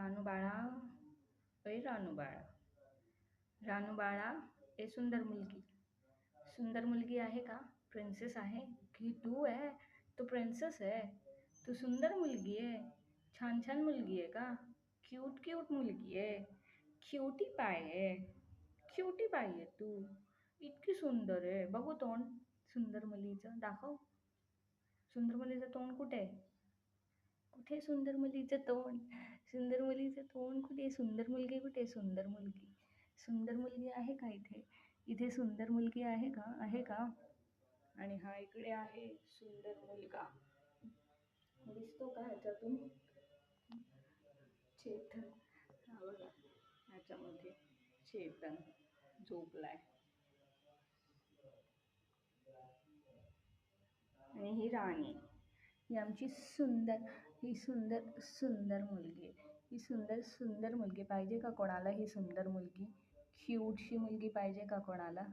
रानू बाळा, ऐ रानू बाळा, रानू बाळा, ए सुंदर मुलगी. सुंदर मुलगी आहे का? प्रिन्सेस आहे की तू आहे? तू प्रिन्सेस आहे? तू सुंदर मुलगी आहे? छान छान मुलगी आहे का? क्यूट क्यूट मुलगी आहे. क्युटी पाय आहे. क्युटी पाय आहे तू. इतकी सुंदर आहे. बघू तोंड सुंदर मुलीचं दाखव. सुंदर मुलीचं तोंड कुठे आहे? कुठे सुंदर मुलीचं तोंड? सुंदर मुलीचं तोंड कुठे? सुंदर मुलगी कुठे? सुंदर मुलगी. सुंदर मुलगी आहे का इथे? इथे सुंदर मुलगी आहे का? आहे का? आणि हा इकडे आहे सुंदर मुलगा. दिसतो का ह्याच्यातून? चेतन. हा बघा, ह्याच्यामध्ये चेतन झोपलाय. आणि ही राणी. ही आमची सुंदर मुलगी आहे. ही सुंदर मुलगी पाहिजे का कोणाला? ही सुंदर मुलगी, क्यूटशी मुलगी पाहिजे का कोणाला?